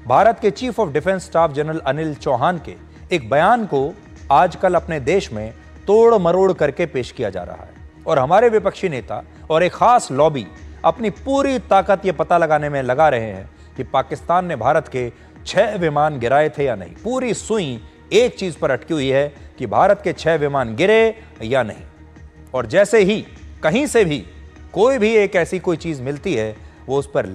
भारत के chief of defence staff general Anil Chauhan के एक बयान को आजकल अपने देश में तोड़ मरोड़ करके पेश किया जा रहा है और हमारे विपक्षी नेता और एक खास लॉबी अपनी पूरी ताकत यह पता लगाने में लगा रहे हैं कि पाकिस्तान ने भारत के 6 विमान गिराए थे या नहीं। पूरी सुई एक चीज पर अटकी हुई है कि भारत के 6 विमान गिरे या नहीं। और जैसे ही कहीं से भी कोई भी एक ऐसी कोई चीज मिलती है, वो उस पर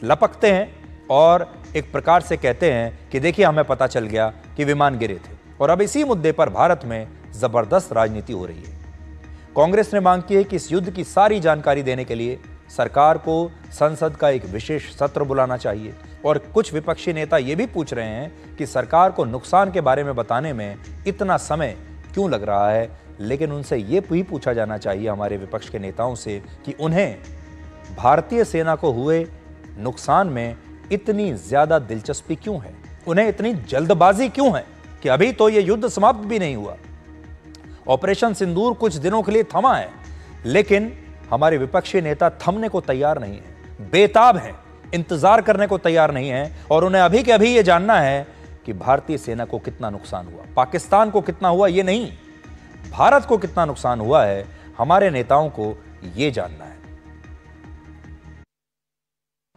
लपकते हैं और एक प्रकार से कहते हैं कि देखिए हमें पता चल गया कि विमान गिरे थे। और अब इसी मुद्दे पर भारत में जबरदस्त राजनीति हो रही है। कांग्रेस ने मांग की है कि इस युद्ध की सारी जानकारी देने के लिए सरकार को संसद का एक विशेष सत्र बुलाना चाहिए। और कुछ विपक्षी नेता ये भी पूछ रहे हैं कि सरकार को नुकसान के बारे में बताने में इतना समय क्यों लग रहा है। लेकिन उनसे ये भी पूछा जाना चाहिए हमारे विपक्ष के नेताओं से कि उन्हें भारतीय सेना को हुए नुकसान में इतनी ज्यादा दिलचस्पी क्यों है, उन्हें इतनी जल्दबाजी क्यों है कि अभी तो यह युद्ध समाप्त भी नहीं हुआ। ऑपरेशन सिंदूर कुछ दिनों के लिए थमा है, लेकिन हमारे विपक्षी नेता थमने को तैयार नहीं है, बेताब हैं, इंतजार करने को तैयार नहीं है। और उन्हें अभी के अभी यह जानना है कि भारतीय सेना को कितना नुकसान हुआ, पाकिस्तान को कितना हुआ यह नहीं, भारत को कितना नुकसान हुआ है, हमारे नेताओं को यह जानना है।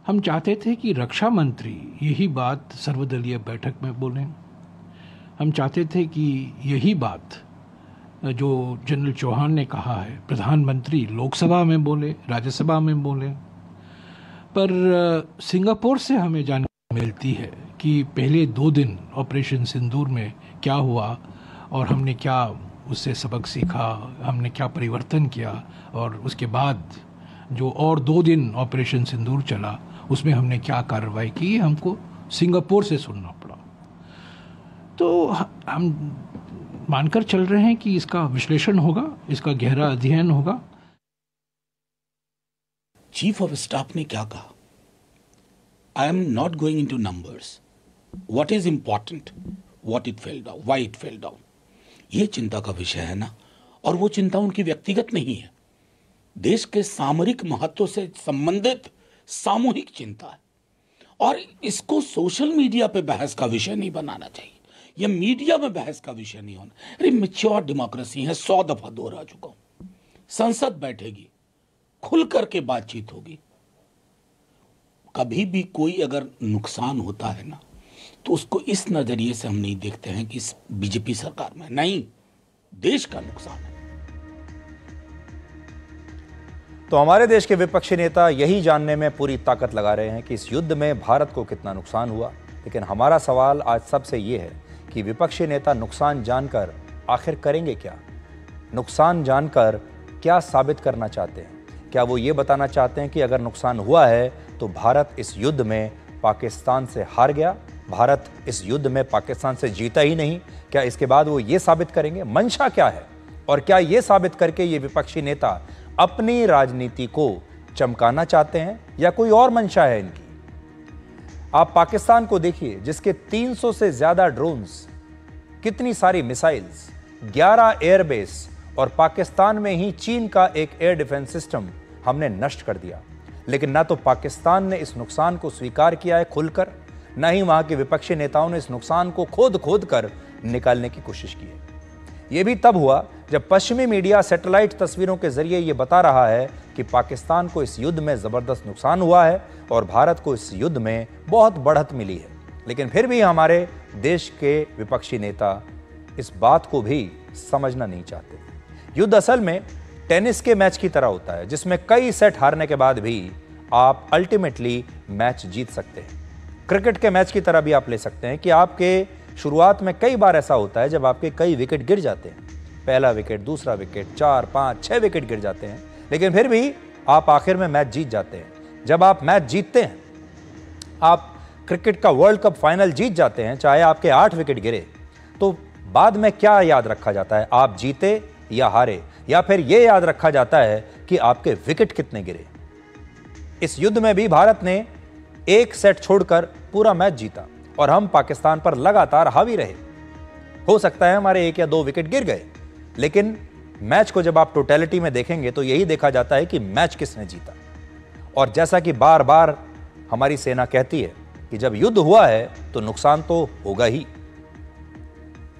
हम चाहते थे कि रक्षा मंत्री यही बात सर्वदलीय बैठक में बोलें। हम चाहते थे कि यही बात जो जनरल चौहान ने कहा है प्रधानमंत्री लोकसभा में बोले, राज्यसभा में बोले। पर सिंगापुर से हमें जानकारी मिलती है कि पहले 2 दिन ऑपरेशन सिंदूर में क्या हुआ और हमने क्या उससे सबक सीखा, हमने क्या परिवर्तन किया, और उसके बाद जो और 2 दिन ऑपरेशन सिंदूर चला उसमें हमने क्या कार्रवाई की, हमको सिंगापुर से सुनना पड़ा। तो हम मानकर चल रहे हैं कि इसका विश्लेषण होगा, इसका गहरा अध्ययन होगा। चीफ ऑफ स्टाफ ने क्या कहा? I am not going into numbers, what is important, what it fell down, why it fell down. ये चिंता का विषय है ना, और वो चिंता उनकी व्यक्तिगत नहीं है, देश के सामरिक महत्व से संबंधित सामूहिक चिंता है। और इसको सोशल मीडिया पे बहस का विषय नहीं बनाना चाहिए, यह मीडिया में बहस का विषय नहीं होना। अरे मैच्योर डेमोक्रेसी है, 100 दफा दोहरा चुका हूं। संसद बैठेगी, खुल करके बातचीत होगी। कभी भी कोई अगर नुकसान होता है ना, तो उसको इस नजरिए से हम नहीं देखते हैं कि इस बीजेपी सरकार में, नहीं, देश का नुकसान है। तो हमारे देश के विपक्षी नेता यही जानने में पूरी ताकत लगा रहे हैं कि इस युद्ध में भारत को कितना नुकसान हुआ। लेकिन हमारा सवाल आज सबसे ये है कि विपक्षी नेता नुकसान जानकर आखिर करेंगे क्या? नुकसान जानकर क्या साबित करना चाहते हैं? क्या वो ये बताना चाहते हैं कि अगर नुकसान हुआ है तो भारत इस युद्ध में पाकिस्तान से हार गया, भारत इस युद्ध में पाकिस्तान से जीता ही नहीं? क्या इसके बाद वो ये साबित करेंगे? मंशा क्या है? और क्या ये साबित करके ये विपक्षी नेता अपनी राजनीति को चमकाना चाहते हैं या कोई और मंशा है इनकी? आप पाकिस्तान को देखिए, जिसके 300 से ज्यादा ड्रोन्स, कितनी सारी मिसाइल्स, 11 एयरबेस और पाकिस्तान में ही चीन का एक एयर डिफेंस सिस्टम हमने नष्ट कर दिया। लेकिन ना तो पाकिस्तान ने इस नुकसान को स्वीकार किया है खुलकर, ना ही वहां के विपक्षी नेताओं ने इस नुकसान को खोद कर निकालने की कोशिश की है। यह भी तब हुआ जब पश्चिमी मीडिया सैटेलाइट तस्वीरों के जरिए यह बता रहा है कि पाकिस्तान को इस युद्ध में जबरदस्त नुकसान हुआ है और भारत को इस युद्ध में बहुत बढ़त मिली है। लेकिन फिर भी हमारे देश के विपक्षी नेता इस बात को भी समझना नहीं चाहते। युद्ध असल में टेनिस के मैच की तरह होता है, जिसमें कई सेट हारने के बाद भी आप अल्टीमेटली मैच जीत सकते हैं। क्रिकेट के मैच की तरह भी आप ले सकते हैं कि आपके शुरुआत में कई बार ऐसा होता है जब आपके कई विकेट गिर जाते हैं, पहला विकेट, दूसरा विकेट, 4, 5, 6 विकेट गिर जाते हैं, लेकिन फिर भी आप आखिर में मैच जीत जाते हैं। जब आप मैच जीतते हैं, आप क्रिकेट का वर्ल्ड कप फाइनल जीत जाते हैं, चाहे आपके 8 विकेट गिरे, तो बाद में क्या याद रखा जाता है? आप जीते या हारे, या फिर यह याद रखा जाता है कि आपके विकेट कितने गिरे। इस युद्ध में भी भारत ने एक सेट छोड़कर पूरा मैच जीता और हम पाकिस्तान पर लगातार हावी रहे। हो सकता है हमारे 1 या 2 विकेट गिर गए, लेकिन मैच को जब आप टोटलिटी में देखेंगे तो यही देखा जाता है कि मैच किसने जीता। और जैसा कि बार बार हमारी सेना कहती है कि जब युद्ध हुआ है तो नुकसान तो होगा ही।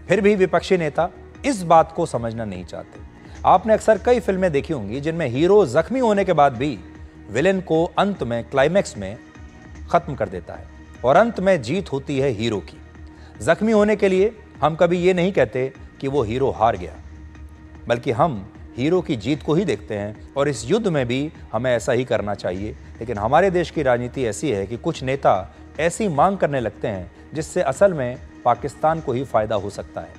फिर भी विपक्षी नेता इस बात को समझना नहीं चाहते। आपने अक्सर कई फिल्में देखी होंगी जिनमें हीरो जख्मी होने के बाद भी विलेन को अंत में क्लाइमैक्स में खत्म कर देता है और अंत में जीत होती है हीरो की। जख्मी होने के लिए हम कभी ये नहीं कहते कि वो हीरो हार गया, बल्कि हम हीरो की जीत को ही देखते हैं और इस युद्ध में भी हमें ऐसा ही करना चाहिए। लेकिन हमारे देश की राजनीति ऐसी है कि कुछ नेता ऐसी मांग करने लगते हैं जिससे असल में पाकिस्तान को ही फायदा हो सकता है।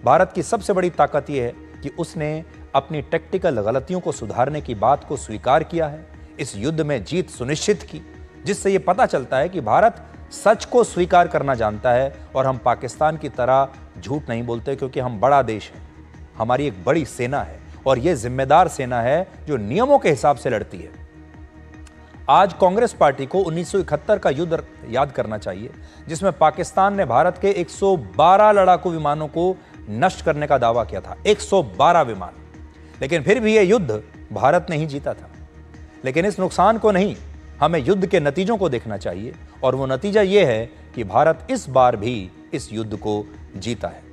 भारत की सबसे बड़ी ताकत यह है कि उसने अपनी टैक्टिकल गलतियों को सुधारने की बात को स्वीकार किया है, इस युद्ध में जीत सुनिश्चित की, जिससे यह पता चलता है कि भारत सच को स्वीकार करना जानता है और हम पाकिस्तान की तरह झूठ नहीं बोलते, क्योंकि हम बड़ा देश है, हमारी एक बड़ी सेना है और यह जिम्मेदार सेना है जो नियमों के हिसाब से लड़ती है। आज कांग्रेस पार्टी को 1971 का युद्ध याद करना चाहिए, जिसमें पाकिस्तान ने भारत के 112 लड़ाकू विमानों को नष्ट करने का दावा किया था। 112 विमान। लेकिन फिर भी यह युद्ध भारत ने ही जीता था। लेकिन इस नुकसान को नहीं, हमें युद्ध के नतीजों को देखना चाहिए और वो नतीजा यह है कि भारत इस बार भी इस युद्ध को जीता है।